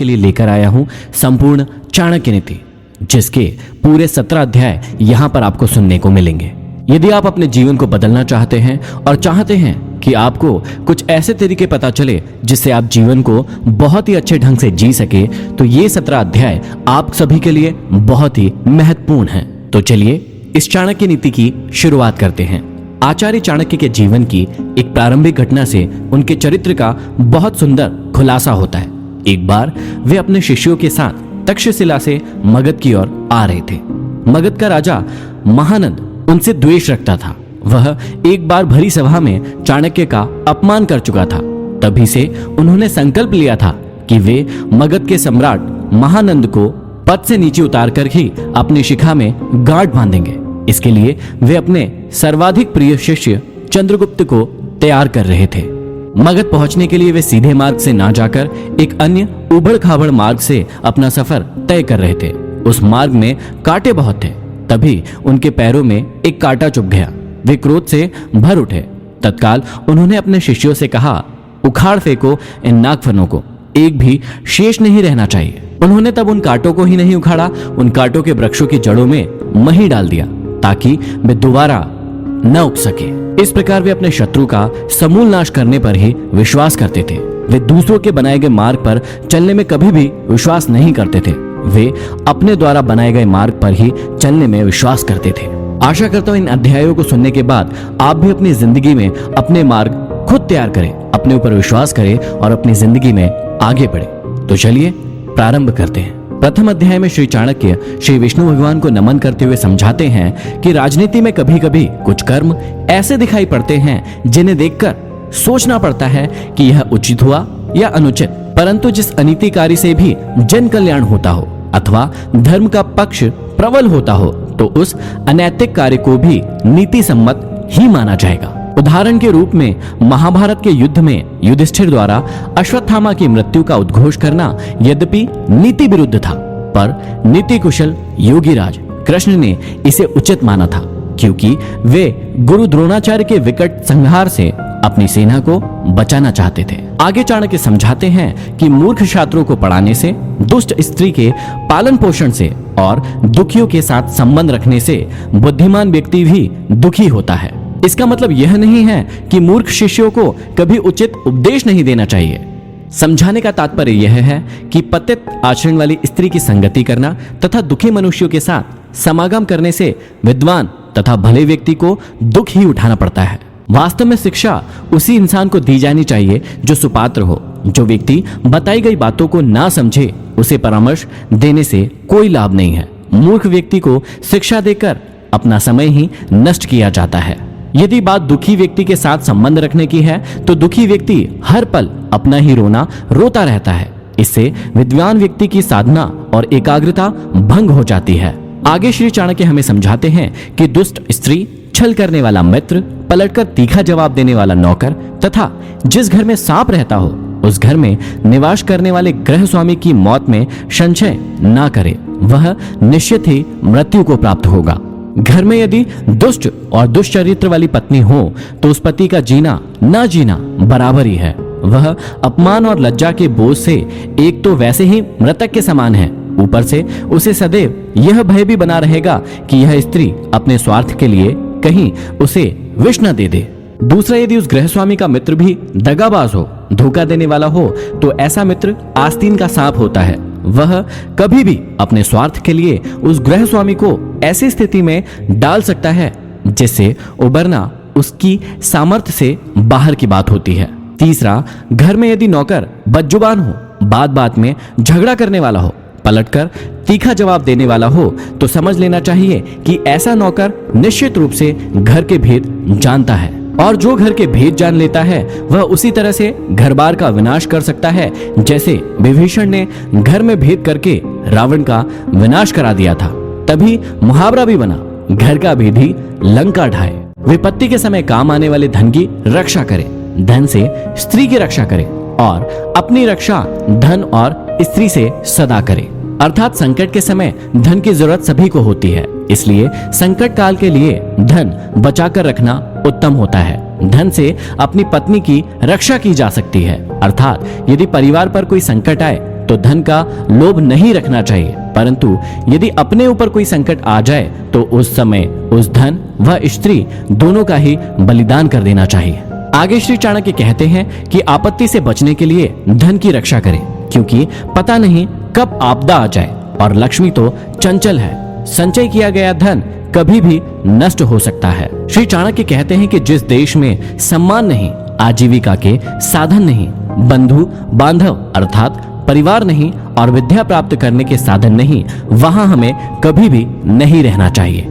के लिए लेकर आया हूं संपूर्ण चाणक्य नीति, जिसके पूरे 17 अध्याय यहां पर आपको सुनने को मिलेंगे। यदि आप अपने जीवन को बदलना चाहते हैं और चाहते हैं कि आपको कुछ ऐसे तरीके पता चले जिससे आप जीवन को बहुत ही अच्छे ढंग से जी सके, तो ये 17 अध्याय आप सभी के लिए बहुत ही महत्वपूर्ण हैं। तो चलिए इस चाणक्य नीति की शुरुआत करते हैं। आचार्य चाणक्य के जीवन की एक प्रारंभिक घटना से उनके चरित्र का बहुत सुंदर खुलासा होता है। एक बार वे अपने शिष्यों के साथ तक्षशिला से मगध की ओर आ रहे थे। मगध का राजा महानंद उनसे द्वेष रखता था। वह एक बार भरी सभा में चाणक्य का अपमान कर चुका था। तभी से उन्होंने संकल्प लिया था कि वे मगध के सम्राट महानंद को पद से नीचे उतार कर ही अपनी शिखा में गांठ बांधेंगे। इसके लिए वे अपने सर्वाधिक प्रिय शिष्य चंद्रगुप्त को तैयार कर रहे थे। मगध पहुंचने के लिए वे सीधे मार्ग से ना जाकर एक अन्य उबड़ खाबड़ मार्ग से अपना सफर तय कर रहे थे। उस मार्ग में कांटे बहुत थे। तभी उनके पैरों में एक कांटा चुभ गया। वे क्रोध से भर उठे। तत्काल उन्होंने अपने शिष्यों से कहा, उखाड़ फेंको इन नागफनों को, एक भी शेष नहीं रहना चाहिए। उन्होंने तब उन कांटों को ही नहीं उखाड़ा, उन कांटों के वृक्षों की जड़ों में मही डाल दिया ताकि वे दोबारा न उग सके। इस प्रकार वे अपने शत्रु का समूल नाश करने पर ही विश्वास करते थे। वे दूसरों के बनाए गए मार्ग पर चलने में कभी भी विश्वास नहीं करते थे। वे अपने द्वारा बनाए गए मार्ग पर ही चलने में विश्वास करते थे। आशा करता हूं इन अध्यायों को सुनने के बाद आप भी अपनी जिंदगी में अपने मार्ग खुद तैयार करें, अपने ऊपर विश्वास करें और अपनी जिंदगी में आगे बढ़े। तो चलिए प्रारंभ करते हैं। प्रथम अध्याय में श्री चाणक्य श्री विष्णु भगवान को नमन करते हुए समझाते हैं कि राजनीति में कभी कभी कुछ कर्म ऐसे दिखाई पड़ते हैं जिन्हें देखकर सोचना पड़ता है कि यह उचित हुआ या अनुचित, परंतु जिस अनीतिकारी से भी जन कल्याण होता हो अथवा धर्म का पक्ष प्रबल होता हो तो उस अनैतिक कार्य को भी नीति सम्मत ही माना जाएगा। उदाहरण के रूप में महाभारत के युद्ध में युधिष्ठिर द्वारा अश्वत्थामा की मृत्यु का उद्घोष करना यद्यपि नीति विरुद्ध था, पर नीति कुशल योगीराज कृष्ण ने इसे उचित माना था, क्योंकि वे गुरु द्रोणाचार्य के विकट संहार से अपनी सेना को बचाना चाहते थे। आगे चाणक्य समझाते हैं कि मूर्ख छात्रों को पढ़ाने से, दुष्ट स्त्री के पालन पोषण से और दुखियों के साथ संबंध रखने से बुद्धिमान व्यक्ति भी दुखी होता है। इसका मतलब यह नहीं है कि मूर्ख शिष्यों को कभी उचित उपदेश नहीं देना चाहिए। समझाने का तात्पर्य यह है कि पतित आचरण वाली स्त्री की संगति करना तथा दुखी मनुष्यों के साथ समागम करने से विद्वान तथा भले व्यक्ति को दुख ही उठाना पड़ता है। वास्तव में शिक्षा उसी इंसान को दी जानी चाहिए जो सुपात्र हो। जो व्यक्ति बताई गई बातों को ना समझे उसे परामर्श देने से कोई लाभ नहीं है। मूर्ख व्यक्ति को शिक्षा देकर अपना समय ही नष्ट किया जाता है। यदि बात दुखी व्यक्ति के साथ संबंध रखने की है तो दुखी व्यक्ति हर पल अपना ही रोना रोता रहता है। इससे विद्वान व्यक्ति की साधना और एकाग्रता भंग हो जाती है। आगे श्री चाणक्य हमें समझाते हैं कि दुष्ट स्त्री, छल करने वाला मित्र, पलटकर तीखा जवाब देने वाला नौकर तथा जिस घर में सांप रहता हो उस घर में निवास करने वाले गृह स्वामी की मौत में संशय ना करे, वह निश्चित ही मृत्यु को प्राप्त होगा। घर में यदि दुष्ट और दुष्चरित्र वाली पत्नी हो तो उस पति का जीना ना जीना बराबर ही है। वह अपमान और लज्जा के बोझ से एक तो वैसे ही मृतक के समान है, ऊपर से उसे सदैव यह भय भी बना रहेगा कि यह स्त्री अपने स्वार्थ के लिए कहीं उसे विष न दे दे। दूसरा, यदि उस गृहस्वामी का मित्र भी दगाबाज हो, धोखा देने वाला हो, तो ऐसा मित्र आस्तीन का सांप होता है। वह कभी भी अपने स्वार्थ के लिए उस गृहस्वामी को ऐसी स्थिति में डाल सकता है जिससे उबरना उसकी सामर्थ्य से बाहर की बात होती है। तीसरा, घर में यदि नौकर बदजुबान हो, बात बात में झगड़ा करने वाला हो, पलटकर तीखा जवाब देने वाला हो, तो समझ लेना चाहिए कि ऐसा नौकर निश्चित रूप से घर के भेद जानता है, और जो घर के भेद जान लेता है वह उसी तरह से घर बार का विनाश कर सकता है जैसे विभीषण ने घर में भेद करके रावण का विनाश करा दिया था। तभी मुहावरा भी बना, घर का भेद ही लंका ढाए। विपत्ति के समय काम आने वाले धन की रक्षा करे, धन से स्त्री की रक्षा करे और अपनी रक्षा धन और स्त्री से सदा करे। अर्थात संकट के समय धन की जरूरत सभी को होती है, इसलिए संकट काल के लिए धन बचाकर रखना उत्तम होता है। धन से अपनी पत्नी की रक्षा की जा सकती है। अर्थात यदि परिवार पर कोई संकट आए तो धन का लोभ नहीं रखना चाहिए, परंतु यदि अपने ऊपर कोई संकट आ जाए तो उस समय उस धन व स्त्री दोनों का ही बलिदान कर देना चाहिए। आगे श्री चाणक्य कहते हैं कि आपत्ति से बचने के लिए धन की रक्षा करें, क्योंकि पता नहीं कब आपदा आ जाए और लक्ष्मी तो चंचल है। संचय किया गया धन कभी भी नष्ट हो सकता है। श्री चाणक्य कहते हैं कि जिस देश में सम्मान नहीं, आजीविका के साधन नहीं, बंधु बांधव अर्थात परिवार नहीं और विद्या प्राप्त करने के साधन नहीं, वहां हमें कभी भी नहीं रहना चाहिए।